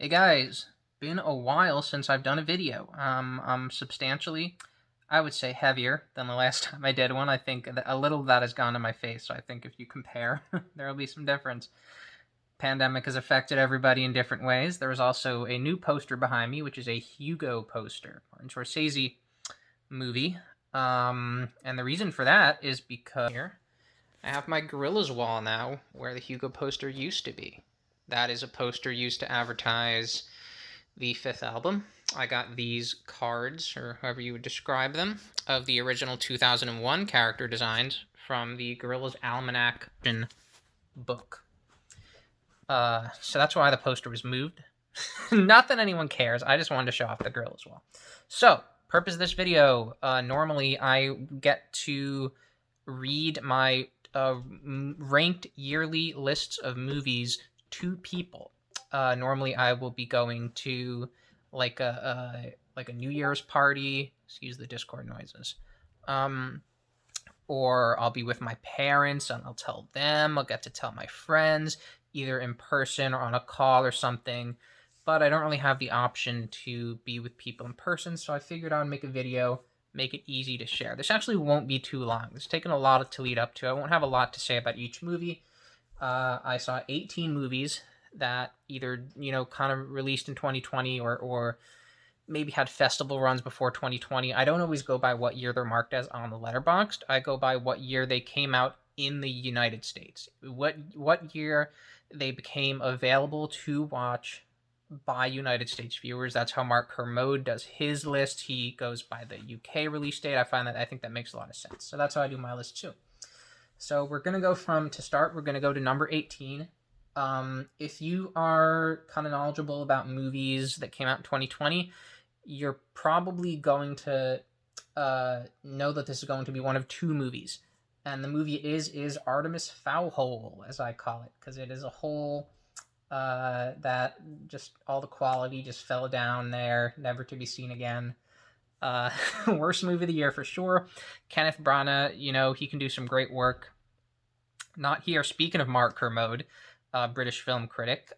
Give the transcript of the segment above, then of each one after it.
Hey guys, been a while since I've done a video. I'm substantially, I would say, heavier than the last time I did one. I think a little of that has gone to my face, so I think if you compare, there'll be some difference. Pandemic has affected everybody in different ways. There was also a new poster behind me, which is a Hugo poster, Martin Scorsese movie. And the reason for that is because here I have my Gorillas wall now, where the Hugo poster used to be. That is a poster used to advertise the fifth album. I got these cards, or however you would describe them, of the original 2001 character designs from the Gorillaz Almanac book. So that's why the poster was moved. Not that anyone cares. I just wanted to show off the Gorillaz wall. So, purpose of this video. Normally, I get to read my ranked yearly lists of movies to people. Normally, I will be going to like a New Year's party. Excuse the Discord noises. Or I'll be with my parents and I'll tell them. I'll get to tell my friends, either in person or on a call or something. But I don't really have the option to be with people in person, so I figured I'd make a video, make it easy to share. This actually won't be too long. It's taken a lot to lead up to. I won't have a lot to say about each movie. I saw 18 movies that either, kind of released in 2020 or maybe had festival runs before 2020. I don't always go by what year they're marked as on the Letterboxd. I go by what year they came out in the United States. What year they became available to watch by United States viewers. That's how Mark Kermode does his list. He goes by the UK release date. I think that makes a lot of sense. So that's how I do my list too. So we're gonna go we're gonna go to number 18. If you are kind of knowledgeable about movies that came out in 2020, you're probably going to know that this is going to be one of two movies. And the movie is Artemis Fowl, as I call it, because it is a hole that just all the quality just fell down there, never to be seen again. Worst movie of the year for sure. Kenneth Branagh, he can do some great work. Not here. Speaking of Mark Kermode, British film critic,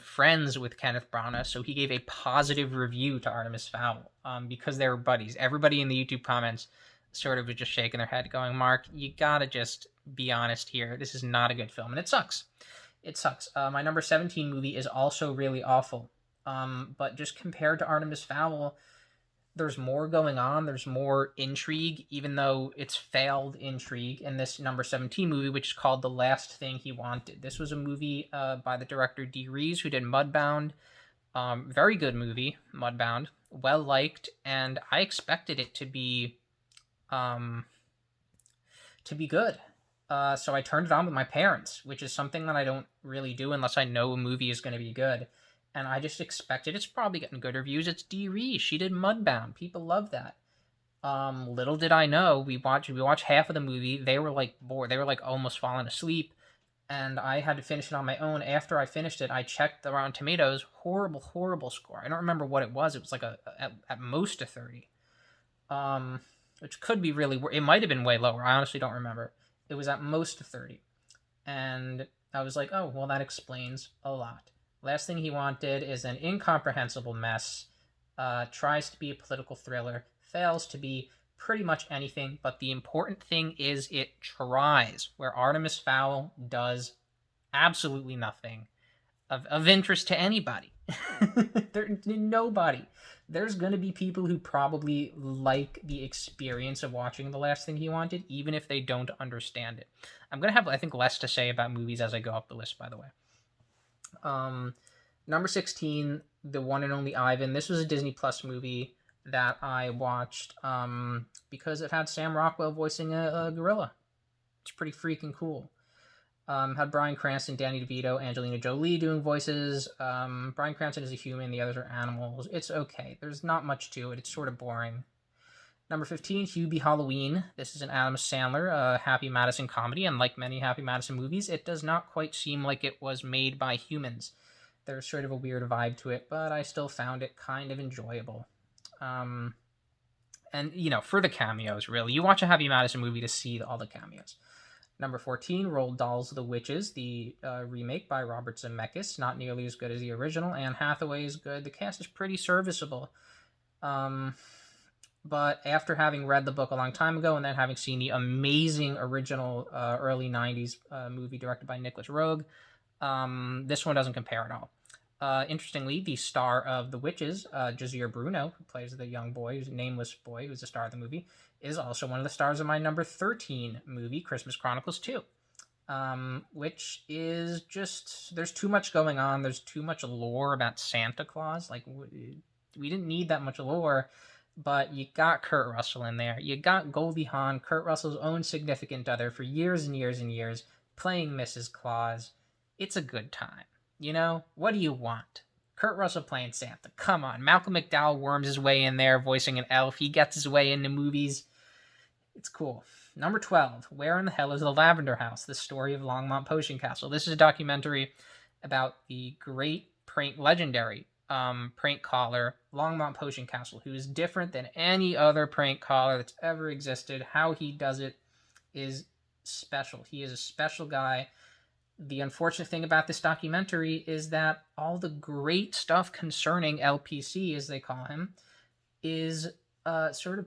friends with Kenneth Branagh, so he gave a positive review to Artemis Fowl because they were buddies. Everybody in the YouTube comments sort of was just shaking their head, going, "Mark, you gotta just be honest here. This is not a good film," and it sucks. It sucks. My number 17 movie is also really awful, but just compared to Artemis Fowl, there's more going on. There's more intrigue, even though it's failed intrigue in this number 17 movie, which is called The Last Thing He Wanted. This was a movie by the director Dee Rees, who did Mudbound. Very good movie, Mudbound. Well liked, and I expected it to be good. So I turned it on with my parents, which is something that I don't really do unless I know a movie is going to be good. And I just expected it's probably getting good reviews. It's Dee Rees. She did Mudbound. People love that. Little did I know, we watched half of the movie. They were like bored. They were like almost falling asleep, and I had to finish it on my own. After I finished it, I checked the Rotten Tomatoes. Horrible, horrible score. I don't remember what it was. It was like at most a 30. Which could be really. It might have been way lower. I honestly don't remember. It was at most a 30, and I was like, oh well, that explains a lot. Last Thing He Wanted is an incomprehensible mess, tries to be a political thriller, fails to be pretty much anything, but the important thing is it tries, where Artemis Fowl does absolutely nothing of interest to anybody. Nobody. There's going to be people who probably like the experience of watching The Last Thing He Wanted, even if they don't understand it. I'm going to have, I think, less to say about movies as I go up the list, by the way. Number 16, The One and Only Ivan. This was a Disney Plus movie that I watched because it had Sam Rockwell voicing a gorilla. It's pretty freaking cool. Had Bryan Cranston, Danny DeVito, Angelina Jolie doing voices. Bryan Cranston is a human, the others are animals. It's okay. There's not much to it. It's sort of boring. Number 15, Hubie Halloween. This is an Adam Sandler Happy Madison comedy, and like many Happy Madison movies, it does not quite seem like it was made by humans. There's sort of a weird vibe to it, but I still found it kind of enjoyable. And, for the cameos, really. You watch a Happy Madison movie to see all the cameos. Number 14, Roald Dahl's The Witches, the remake by Robert Zemeckis. Not nearly as good as the original. Anne Hathaway is good. The cast is pretty serviceable. But after having read the book a long time ago and then having seen the amazing original early 90s movie directed by Nicholas Roeg, this one doesn't compare at all. Interestingly, the star of The Witches, Josier Bruno, who plays the young boy, who's a nameless boy, who's the star of the movie, is also one of the stars of my number 13 movie, Christmas Chronicles 2. Which is just, there's too much going on. There's too much lore about Santa Claus. Like, we didn't need that much lore, but you got Kurt Russell in there. You got Goldie Hawn, Kurt Russell's own significant other for years and years and years, playing Mrs. Claus. It's a good time. You know, what do you want? Kurt Russell playing Santa. Come on. Malcolm McDowell worms his way in there, voicing an elf. He gets his way into movies. It's cool. Number 12, Where in the Hell is the Lavender House? The Story of Longmont Potion Castle. This is a documentary about the great legendary prank caller, Longmont Potion Castle, who is different than any other prank caller that's ever existed. How he does it is special. He is a special guy. The unfortunate thing about this documentary is that all the great stuff concerning LPC, as they call him, is sort of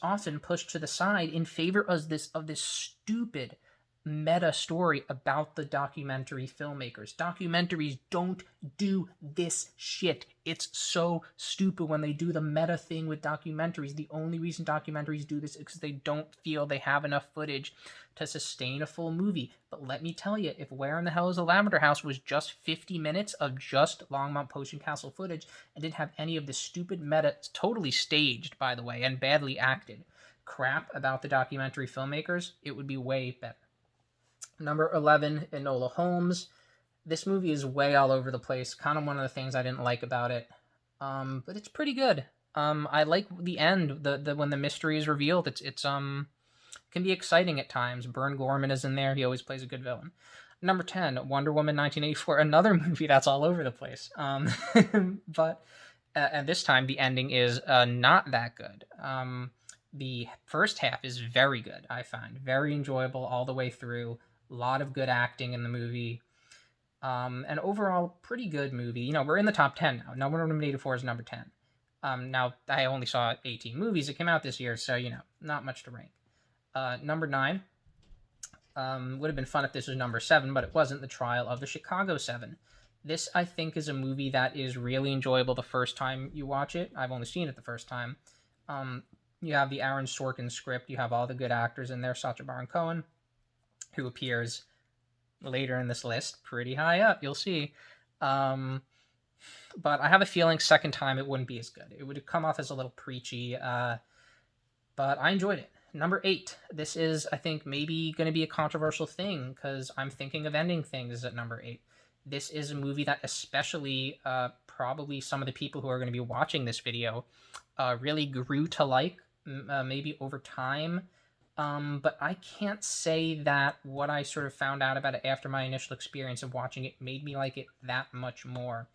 often pushed to the side in favor of this stupid meta story about the documentary filmmakers. Documentaries don't do this shit. It's so stupid when they do the meta thing with documentaries. The only reason documentaries do this is because they don't feel they have enough footage to sustain a full movie. But let me tell you, if Where in the Hell is the Lavender House was just 50 minutes of just Longmont Potion Castle footage and didn't have any of the stupid meta, totally staged, by the way, and badly acted crap about the documentary filmmakers, it would be way better. Number 11, Enola Holmes. This movie is way all over the place. Kind of one of the things I didn't like about it. But it's pretty good. I like the end, the when the mystery is revealed. It's can be exciting at times. Bern Gorman is in there. He always plays a good villain. Number 10, Wonder Woman 1984. Another movie that's all over the place. But and this time the ending is not that good. The first half is very good, I find. Very enjoyable all the way through. A lot of good acting in the movie. And overall, pretty good movie. You know, we're in the top 10 now. Wonder Woman 84 is number 10. Now, I only saw 18 movies that came out this year, so, you know, not much to rank. Number 9. Would have been fun if this was number 7, but it wasn't. The Trial of the Chicago 7. This, I think, is a movie that is really enjoyable the first time you watch it. I've only seen it the first time. You have the Aaron Sorkin script. You have all the good actors in there. Sacha Baron Cohen, who appears later in this list, pretty high up, you'll see. But I have a feeling second time it wouldn't be as good. It would have come off as a little preachy, but I enjoyed it. Number 8, this is, I think, maybe going to be a controversial thing, because I'm thinking of ending things at number 8. This is a movie that especially probably some of the people who are going to be watching this video really grew to like, maybe over time. But I can't say that what I sort of found out about it after my initial experience of watching it made me like it that much more.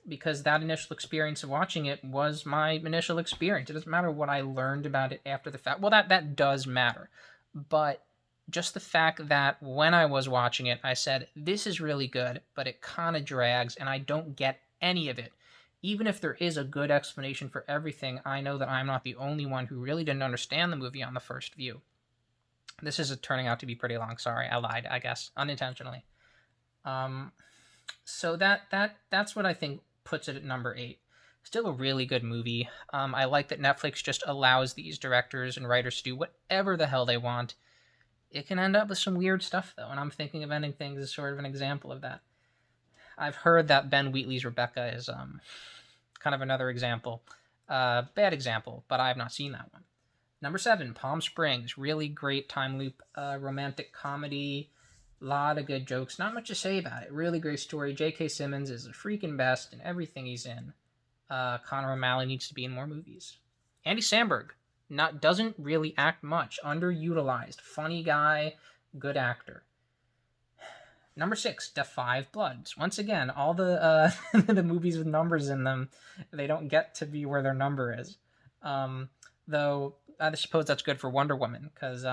Because that initial experience of watching it was my initial experience. It doesn't matter what I learned about it after the fact. Well, that does matter. But just the fact that when I was watching it, I said, this is really good, but it kind of drags, and I don't get any of it. Even if there is a good explanation for everything, I know that I'm not the only one who really didn't understand the movie on the first view. This is turning out to be pretty long. Sorry, I lied, I guess, unintentionally. So that's what I think puts it at number 8. Still a really good movie. I like that Netflix just allows these directors and writers to do whatever the hell they want. It can end up with some weird stuff, though, and I'm thinking of ending things as sort of an example of that. I've heard that Ben Wheatley's Rebecca is kind of another example. Bad example, but I have not seen that one. Number 7, Palm Springs. Really great time loop romantic comedy. A lot of good jokes. Not much to say about it. Really great story. J.K. Simmons is the freaking best in everything he's in. Connor O'Malley needs to be in more movies. Andy Samberg doesn't really act much. Underutilized. Funny guy. Good actor. Number 6, Da 5 Bloods. Once again, all the the movies with numbers in them, they don't get to be where their number is. Though I suppose that's good for Wonder Woman because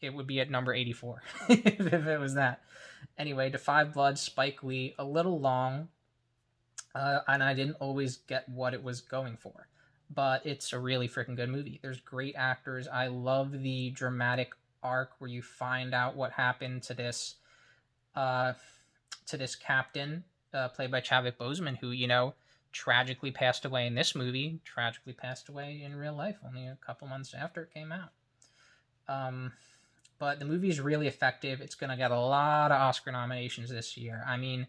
it would be at number 84 if it was that. Anyway, To Five Bloods, Spike Lee, a little long, and I didn't always get what it was going for, but it's a really freaking good movie. There's great actors. I love the dramatic arc where you find out what happened uh, to this captain, played by Chadwick Boseman, who tragically passed away in this movie, tragically passed away in real life only a couple months after it came out. Um, but the movie is really effective. It's going to get a lot of Oscar nominations this year. I mean,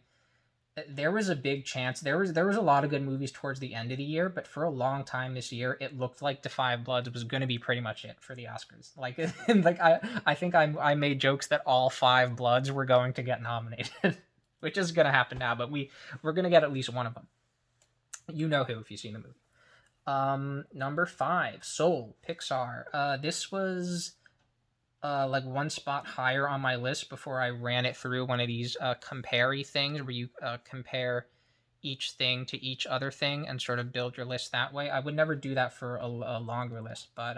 there was a big chance. There was a lot of good movies towards the end of the year, but for a long time this year, it looked like *Da 5 Bloods* was going to be pretty much it for the Oscars. Like, like I think I made jokes that all 5 Bloods were going to get nominated, which is going to happen now. But we're going to get at least one of them. You know who if you've seen the movie. Number 5, Soul, Pixar. This was like one spot higher on my list before I ran it through one of these compare-y things where you compare each thing to each other thing and sort of build your list that way. I would never do that for a longer list, but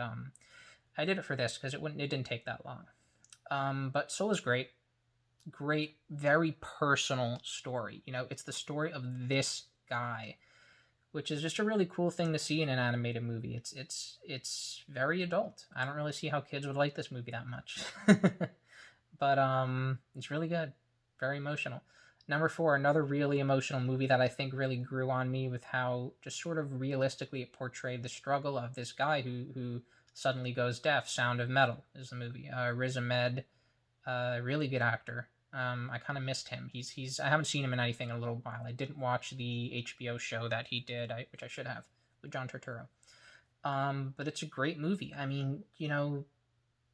I did it for this because it didn't take that long. But Soul is great, very personal story. It's the story of this guy, which is just a really cool thing to see in an animated movie. It's very adult. I don't really see how kids would like this movie that much. But it's really good. Very emotional. Number 4, another really emotional movie that I think really grew on me with how just sort of realistically it portrayed the struggle of this guy who suddenly goes deaf. Sound of Metal is the movie. Riz Ahmed, really good actor. I kind of missed him. I haven't seen him in anything in a little while. I didn't watch the HBO show that he did, which I should have, with John Turturro. But it's a great movie. I mean,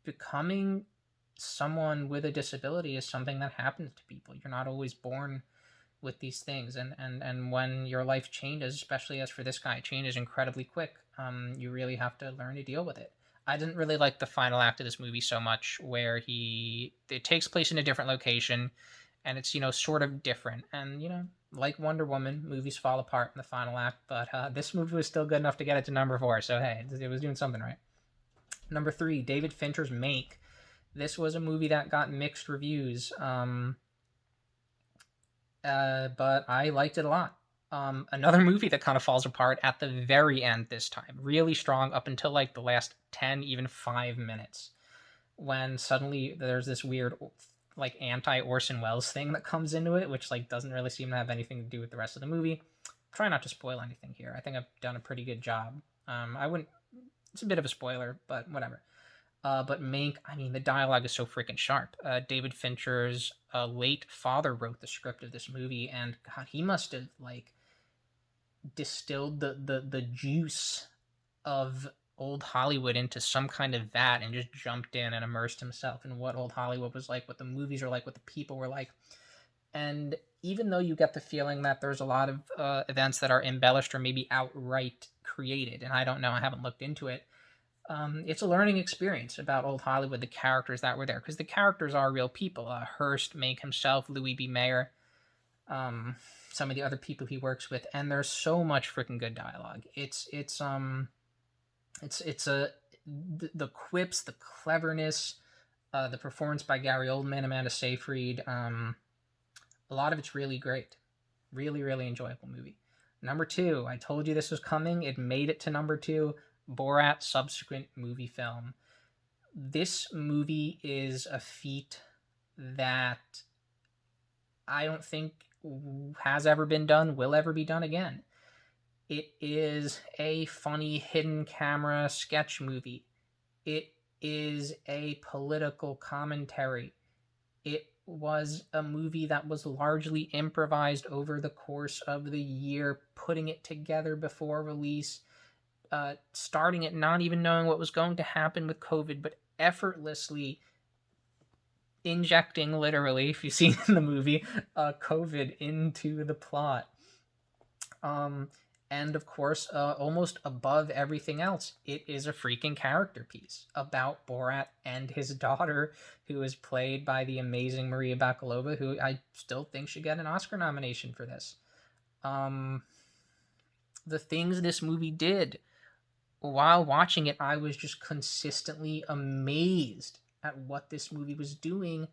becoming someone with a disability is something that happens to people. You're not always born with these things, and when your life changes, especially as for this guy, it changes incredibly quick. You really have to learn to deal with it. I didn't really like the final act of this movie so much, where it takes place in a different location, and it's sort of different, and like Wonder Woman, movies fall apart in the final act, but this movie was still good enough to get it to number 4, so hey, it was doing something right. Number 3, David Fincher's Mank. This was a movie that got mixed reviews, but I liked it a lot. Another movie that kind of falls apart at the very end this time. Really strong up until like the last 10, even 5 minutes. When suddenly there's this weird like anti-Orson Welles thing that comes into it, which like doesn't really seem to have anything to do with the rest of the movie. Try not to spoil anything here. I think I've done a pretty good job. I wouldn't... It's a bit of a spoiler, but whatever. But Mank, I mean, the dialogue is so freaking sharp. David Fincher's late father wrote the script of this movie, and God, he must have like distilled the juice of old Hollywood into some kind of vat and just jumped in and immersed himself in what old Hollywood was like, what the movies are like, what the people were like. And even though you get the feeling that there's a lot of events that are embellished or maybe outright created, and I don't know, I haven't looked into it, it's a learning experience about old Hollywood, the characters that were there, because the characters are real people. Hearst, Mank himself, Louis B. Mayer, some of the other people he works with, and there's so much freaking good dialogue. It's the quips, the cleverness, the performance by Gary Oldman, Amanda Seyfried. A lot of it's really great, really really enjoyable movie. Number 2, I told you this was coming. It made it to number 2. Borat subsequent movie film. This movie is a feat that I don't think has ever been done, will ever be done again. It is a funny hidden camera sketch movie. It is a political commentary. It was a movie that was largely improvised over the course of the year, putting it together before release, starting it not even knowing what was going to happen with COVID, but effortlessly injecting, literally, if you've seen in the movie, COVID into the plot. And of course, almost above everything else, it is a freaking character piece about Borat and his daughter, who is played by the amazing Maria Bakalova, who I still think should get an Oscar nomination for this. The things this movie did while watching it, I was just consistently amazed at what this movie was doing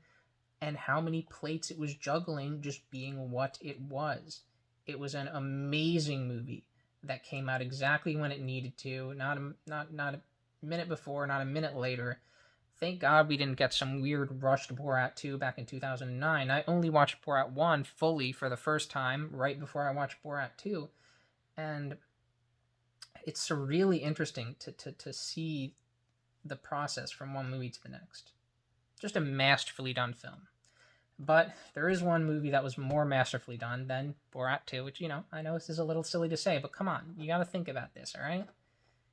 and how many plates it was juggling, just being what it was. It was an amazing movie that came out exactly when it needed to, not a minute before, not a minute later. Thank God we didn't get some weird rushed Borat 2 back in 2009. I only watched Borat 1 fully for the first time right before I watched Borat 2. And it's really interesting to see the process from one movie to the next. Just a masterfully done film. But there is one movie that was more masterfully done than Borat 2, which, I know this is a little silly to say, but come on, you gotta think about this, alright?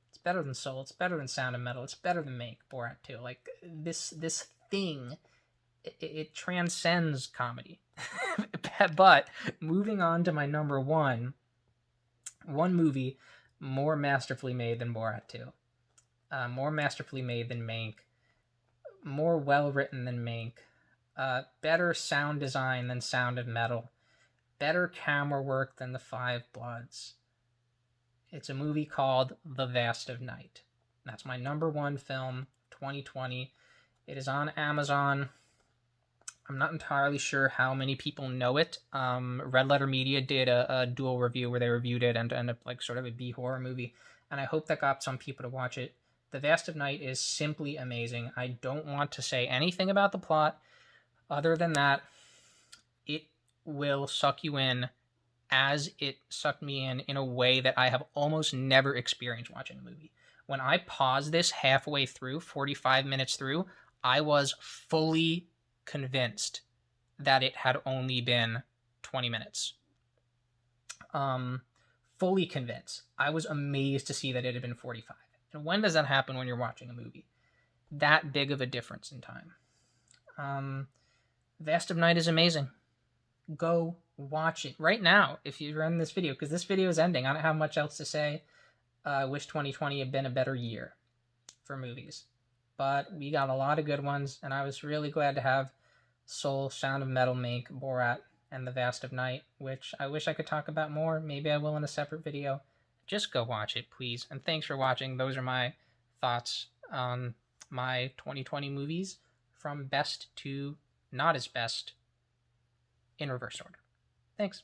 It's better than Soul, it's better than Sound of Metal, it's better than Mank, Borat 2. Like, this thing, it transcends comedy. But, moving on to my number one movie more masterfully made than Borat 2. More masterfully made than Mank. More well written than Mank. Better sound design than Sound of Metal. Better camera work than The Five Bloods. It's a movie called The Vast of Night. That's my number one film, 2020. It is on Amazon. I'm not entirely sure how many people know it. Red Letter Media did a dual review where they reviewed it and ended up like sort of a B horror movie, and I hope that got some people to watch it. The Vast of Night is simply amazing. I don't want to say anything about the plot other than that it will suck you in as it sucked me in a way that I have almost never experienced watching a movie. When I paused this halfway through, 45 minutes through, I was fully convinced that it had only been 20 minutes. Fully convinced. I was amazed to see that it had been 45. And when does that happen when you're watching a movie? That big of a difference in time. Vast of Night is amazing. Go watch it right now if you're in this video, because this video is ending. I don't have much else to say. I wish 2020 had been a better year for movies. But we got a lot of good ones, and I was really glad to have Soul, Sound of Metal, Mank, Borat, and The Vast of Night, which I wish I could talk about more. Maybe I will in a separate video. Just go watch it, please. And thanks for watching. Those are my thoughts on my 2020 movies from best to not as best in reverse order. Thanks.